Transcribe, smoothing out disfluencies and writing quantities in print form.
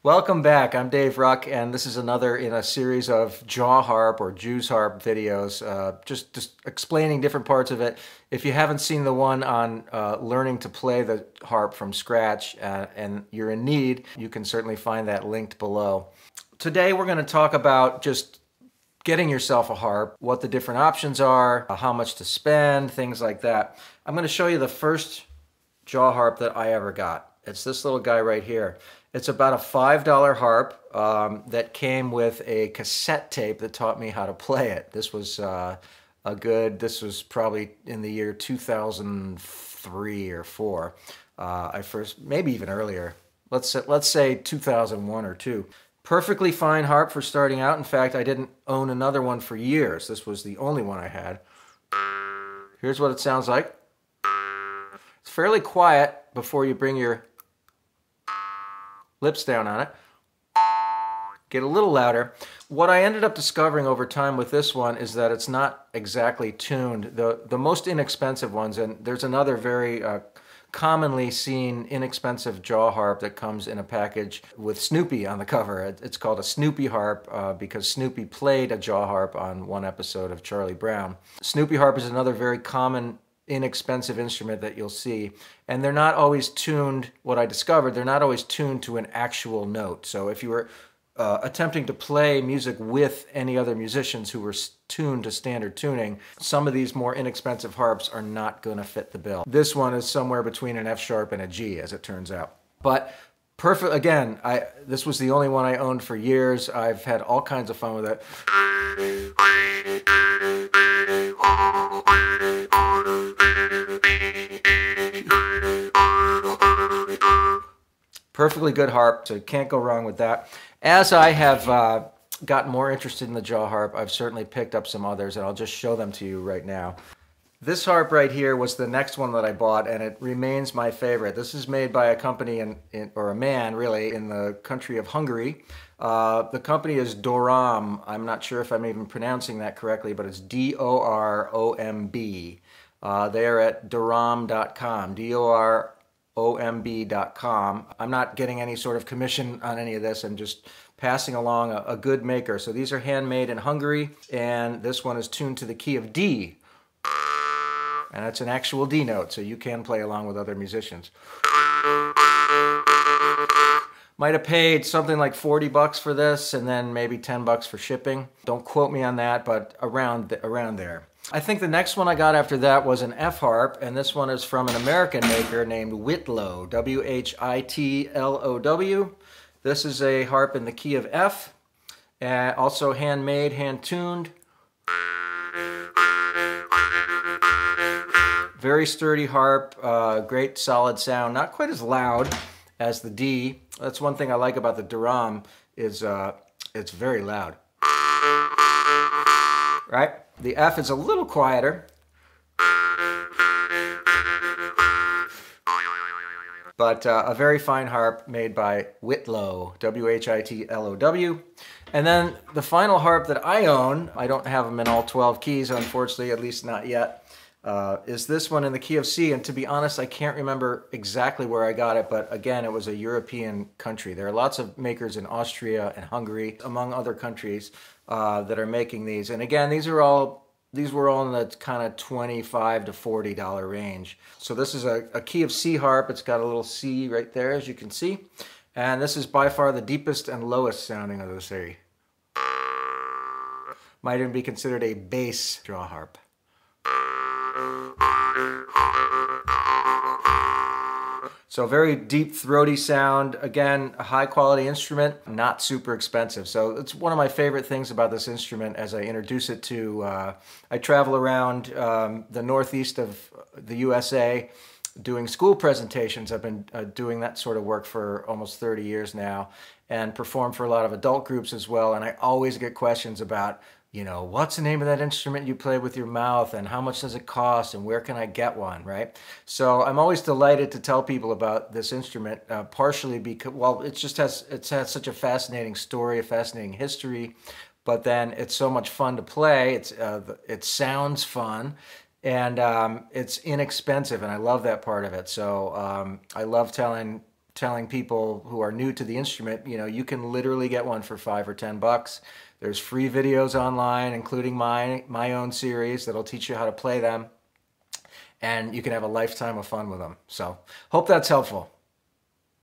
Welcome back. I'm Dave Ruck, and this is another in a series of Jaw Harp or Jew's Harp videos, just explaining different parts of it. If you haven't seen the one on learning to play the harp from scratch and you're in need, you can certainly find that linked below. Today we're going to talk about just getting yourself a harp, what the different options are, how much to spend, things like that. I'm going to show you the first Jaw Harp that I ever got. It's this little guy right here. It's about a $5 harp that came with a cassette tape that taught me how to play it. This was this was probably in the year 2003 or 4. I first, maybe even earlier. Let's say 2001 or 2. Perfectly fine harp for starting out. In fact, I didn't own another one for years. This was the only one I had. Here's what it sounds like. It's fairly quiet before you bring your lips down on it. Get a little louder. What I ended up discovering over time with this one is that it's not exactly tuned. The most inexpensive ones, and there's another very commonly seen inexpensive jaw harp that comes in a package with Snoopy on the cover. It's called a Snoopy Harp because Snoopy played a jaw harp on one episode of Charlie Brown. Snoopy Harp is another very common inexpensive instrument that you'll see, and they're not always tuned. What I discovered, they're not always tuned to an actual note. So if you were attempting to play music with any other musicians who were tuned to standard tuning, some of these more inexpensive harps are not going to fit the bill. This one is somewhere between an F sharp and a G, as it turns out. But perfect. Again, this was the only one I owned for years. I've had all kinds of fun with it. Perfectly good harp, so you can't go wrong with that. As I have gotten more interested in the jaw harp, I've certainly picked up some others, and I'll just show them to you right now. This harp right here was the next one that I bought, and it remains my favorite. This is made by a company, or a man really, in the country of Hungary. The company is Dorom. I'm not sure if I'm even pronouncing that correctly, but it's D-O-R-O-M-B. They are at dorom.com, DOROMB.com. I'm not getting any sort of commission on any of this. I'm just passing along a good maker. So these are handmade in Hungary, and this one is tuned to the key of D. And that's an actual D note, so you can play along with other musicians. Might have paid something like 40 bucks for this, and then maybe 10 bucks for shipping. Don't quote me on that, but around there. I think the next one I got after that was an F harp, and this one is from an American maker named Whitlow, W-H-I-T-L-O-W. This is a harp in the key of F, also handmade, hand-tuned. Very sturdy harp, great solid sound, not quite as loud as the D. That's one thing I like about the Dorom is it's very loud. Right? The F is a little quieter. But a very fine harp made by Whitlow, W-H-I-T-L-O-W. And then the final harp that I own, I don't have them in all 12 keys, unfortunately, at least not yet, is this one in the key of C. And to be honest, I can't remember exactly where I got it, but again, it was a European country. There are lots of makers in Austria and Hungary, among other countries, that are making these. And again, these were all in the kind of $25 to $40 range. So this is a key of C harp. It's got a little C right there, as you can see. And this is by far the deepest and lowest sounding of the three. Might even be considered a bass jaw harp. So very deep, throaty sound. Again, a high quality instrument, not super expensive. So it's one of my favorite things about this instrument as I introduce it to, I travel around the northeast of the USA doing school presentations. I've been doing that sort of work for almost 30 years now and perform for a lot of adult groups as well. And I always get questions about, you know, what's the name of that instrument you play with your mouth, and how much does it cost, and where can I get one, right? So I'm always delighted to tell people about this instrument, partially because, well, it's had such a fascinating story, a fascinating history, but then it's so much fun to play. It sounds fun, and it's inexpensive, and I love that part of it. So I love telling telling people who are new to the instrument, you know, you can literally get one for $5 or $10. There's free videos online, including my own series that'll teach you how to play them, and you can have a lifetime of fun with them. So hope that's helpful.